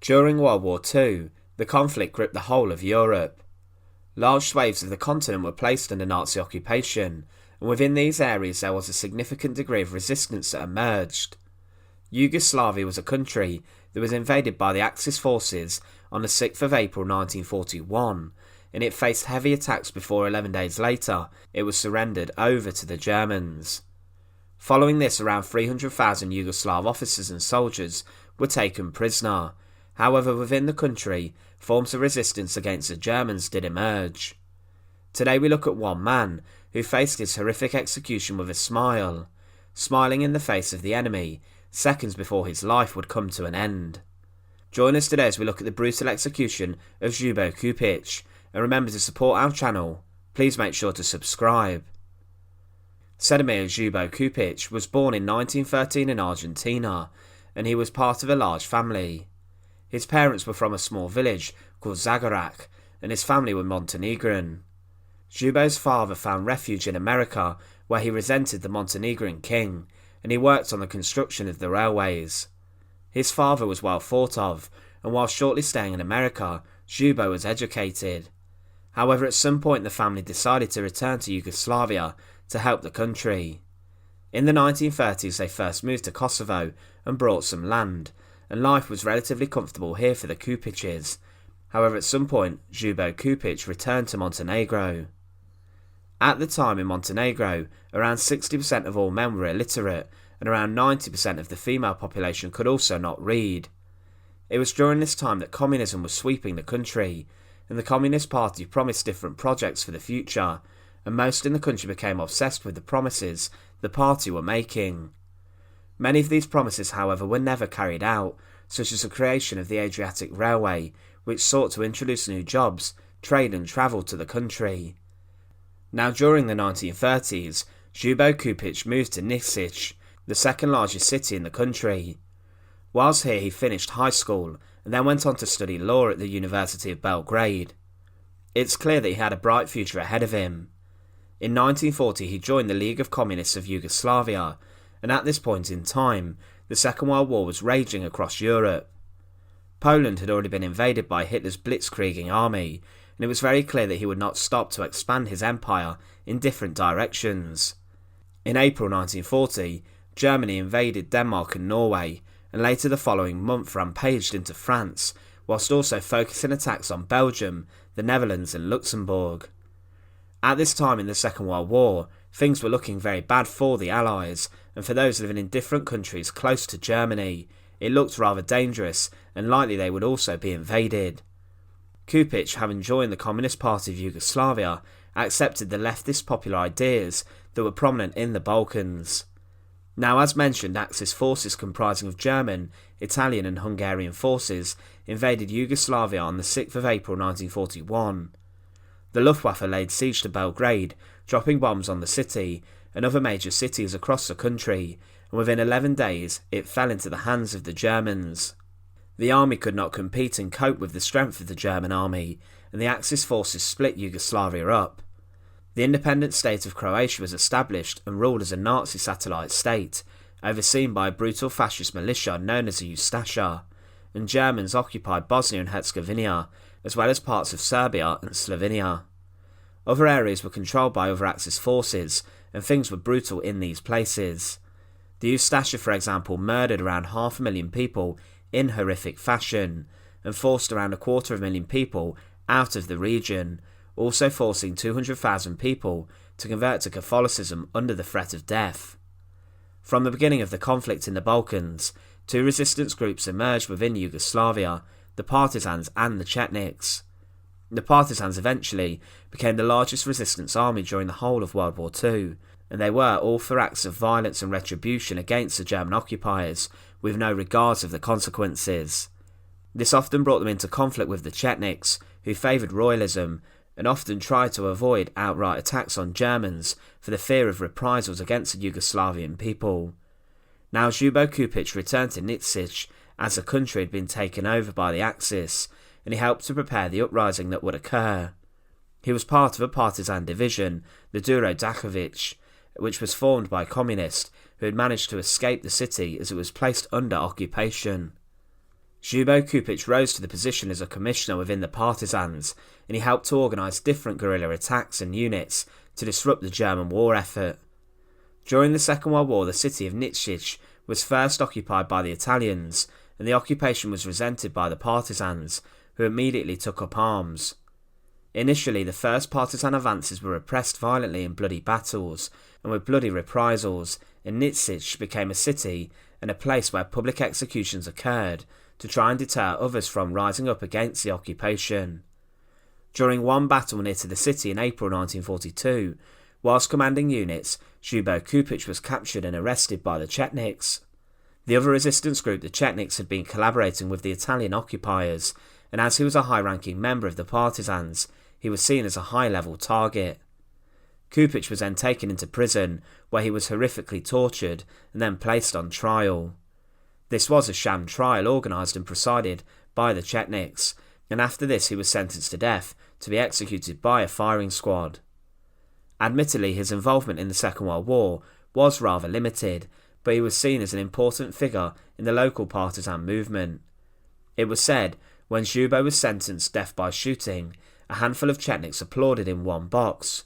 During World War II, the conflict gripped the whole of Europe. Large swathes of the continent were placed under Nazi occupation, and within these areas there was a significant degree of resistance that emerged. Yugoslavia was a country that was invaded by the Axis forces on the 6th of April 1941, and it faced heavy attacks before 11 days later it was surrendered over to the Germans. Following this, around 300,000 Yugoslav officers and soldiers were taken prisoner. However, within the country, forms of resistance against the Germans did emerge. Today we look at one man who faced his horrific execution with a smile, smiling in the face of the enemy, seconds before his life would come to an end. Join us today as we look at the brutal execution of Ljubo Cupic, and remember to support our channel. Please make sure to subscribe. Chetniks Ljubo Cupic was born in 1913 in Argentina, and he was part of a large family. His parents were from a small village called Zagorec, and his family were Montenegrin. Ljubo's father found refuge in America, where he resented the Montenegrin king, and he worked on the construction of the railways. His father was well thought of, and while shortly staying in America, Ljubo was educated. However, at some point the family decided to return to Yugoslavia to help the country. In the 1930s they first moved to Kosovo and bought some land, and life was relatively comfortable here for the Cupics. However, at some point Ljubo Cupic returned to Montenegro. At the time in Montenegro, around 60% of all men were illiterate, and around 90% of the female population could also not read. It was during this time that communism was sweeping the country, and the Communist Party promised different projects for the future, and most in the country became obsessed with the promises the party were making. Many of these promises, however, were never carried out, such as the creation of the Adriatic Railway, which sought to introduce new jobs, trade and travel to the country. Now during the 1930s, Ljubo Cupic moved to Niksic, the second largest city in the country. Whilst here he finished high school and then went on to study law at the University of Belgrade. It's clear that he had a bright future ahead of him. In 1940 he joined the League of Communists of Yugoslavia, and at this point in time, the Second World War was raging across Europe. Poland had already been invaded by Hitler's blitzkrieging army, and it was very clear that he would not stop to expand his empire in different directions. In April 1940, Germany invaded Denmark and Norway, and later the following month rampaged into France, whilst also focusing attacks on Belgium, the Netherlands and Luxembourg. At this time in the Second World War, things were looking very bad for the Allies, and for those living in different countries close to Germany, it looked rather dangerous and likely they would also be invaded. Cupic, having joined the Communist Party of Yugoslavia, accepted the leftist popular ideas that were prominent in the Balkans. Now, as mentioned, Axis forces comprising of German, Italian and Hungarian forces invaded Yugoslavia on the 6th of April 1941. The Luftwaffe laid siege to Belgrade, dropping bombs on the city and other major cities across the country, and within 11 days it fell into the hands of the Germans. The army could not compete and cope with the strength of the German army, and the Axis forces split Yugoslavia up. The independent state of Croatia was established and ruled as a Nazi satellite state, overseen by a brutal fascist militia known as the Ustasha, and Germans occupied Bosnia and Herzegovina, as well as parts of Serbia and Slovenia. Other areas were controlled by other Axis forces, and things were brutal in these places. The Ustasha, for example, murdered around 500,000 people in horrific fashion, and forced around 250,000 people out of the region, also forcing 200,000 people to convert to Catholicism under the threat of death. From the beginning of the conflict in the Balkans, two resistance groups emerged within Yugoslavia, the Partisans and the Chetniks. The Partisans eventually became the largest resistance army during the whole of World War II, and they were all for acts of violence and retribution against the German occupiers, with no regards of the consequences. This often brought them into conflict with the Chetniks, who favoured royalism, and often tried to avoid outright attacks on Germans for the fear of reprisals against the Yugoslavian people. Now Ljubo Cupic returned to Niksic as the country had been taken over by the Axis, and he helped to prepare the uprising that would occur. He was part of a partisan division, the Đuro Đaković, which was formed by communists who had managed to escape the city as it was placed under occupation. Ljubo Cupic rose to the position as a commissioner within the Partisans, and he helped to organise different guerrilla attacks and units to disrupt the German war effort. During the Second World War, the city of Niksic was first occupied by the Italians, and the occupation was resented by the Partisans, who immediately took up arms. Initially, the first partisan advances were repressed violently in bloody battles, and with bloody reprisals, and Niksic became a city and a place where public executions occurred to try and deter others from rising up against the occupation. During one battle near to the city in April 1942, whilst commanding units, Ljubo Čupić was captured and arrested by the Chetniks. The other resistance group, the Chetniks, had been collaborating with the Italian occupiers, and as he was a high-ranking member of the Partisans, he was seen as a high-level target. Čupić was then taken into prison, where he was horrifically tortured and then placed on trial. This was a sham trial organised and presided by the Chetniks, and after this he was sentenced to death to be executed by a firing squad. Admittedly, his involvement in the Second World War was rather limited, but he was seen as an important figure in the local partisan movement. It was said, when Ljubo was sentenced death by shooting, a handful of Chetniks applauded in one box.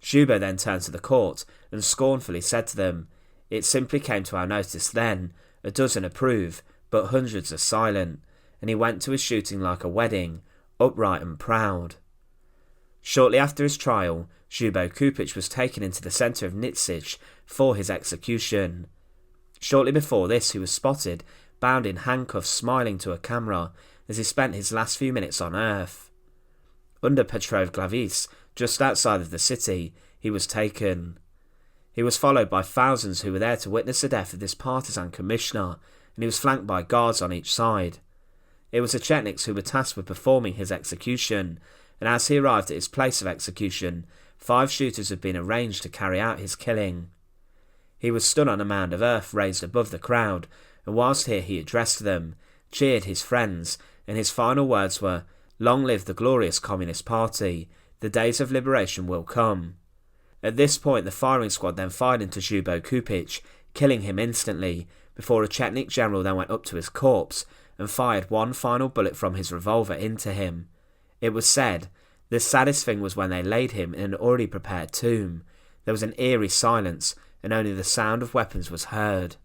Ljubo then turned to the court and scornfully said to them, "It simply came to our notice then, a dozen approve, but hundreds are silent," and he went to his shooting like a wedding, upright and proud. Shortly after his trial, Ljubo Cupic was taken into the centre of Niksic for his execution. Shortly before this, he was spotted, bound in handcuffs, smiling to a camera as he spent his last few minutes on earth. Under Petrov Glavice, just outside of the city, he was taken. He was followed by thousands who were there to witness the death of this partisan commissioner, and he was flanked by guards on each side. It was the Chetniks who were tasked with performing his execution, and as he arrived at his place of execution, 5 shooters had been arranged to carry out his killing. He was stood on a mound of earth raised above the crowd, and whilst here he addressed them, cheered his friends, and his final words were, "Long live the glorious Communist Party, the days of liberation will come." At this point, the firing squad then fired into Ljubo Čupić, killing him instantly, before a Chetnik general then went up to his corpse and fired one final bullet from his revolver into him. It was said, the saddest thing was when they laid him in an already prepared tomb. There was an eerie silence, and only the sound of weapons was heard.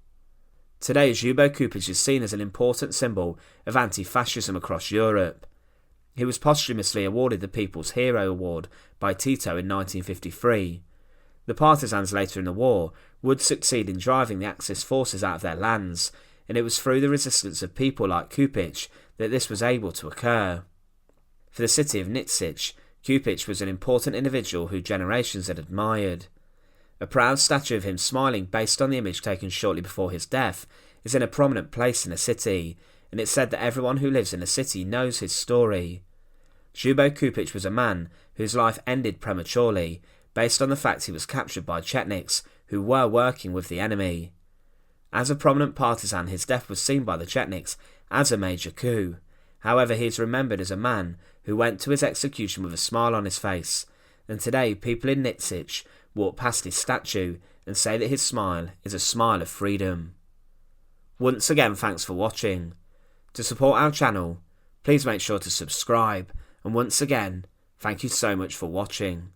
Today, Ljubo Čupić is seen as an important symbol of anti-fascism across Europe. He was posthumously awarded the People's Hero Award by Tito in 1953. The Partisans later in the war would succeed in driving the Axis forces out of their lands, and it was through the resistance of people like Čupić that this was able to occur. For the city of Niksic, Čupić was an important individual who generations had admired. A proud statue of him smiling based on the image taken shortly before his death is in a prominent place in the city, and it's said that everyone who lives in the city knows his story. Ljubo Čupić was a man whose life ended prematurely, based on the fact he was captured by Chetniks, who were working with the enemy. As a prominent partisan, his death was seen by the Chetniks as a major coup. However, he is remembered as a man who went to his execution with a smile on his face, and today people in Niksic walk past his statue and say that his smile is a smile of freedom. Once again, thanks for watching. To support our channel, please make sure to subscribe, and once again, thank you so much for watching.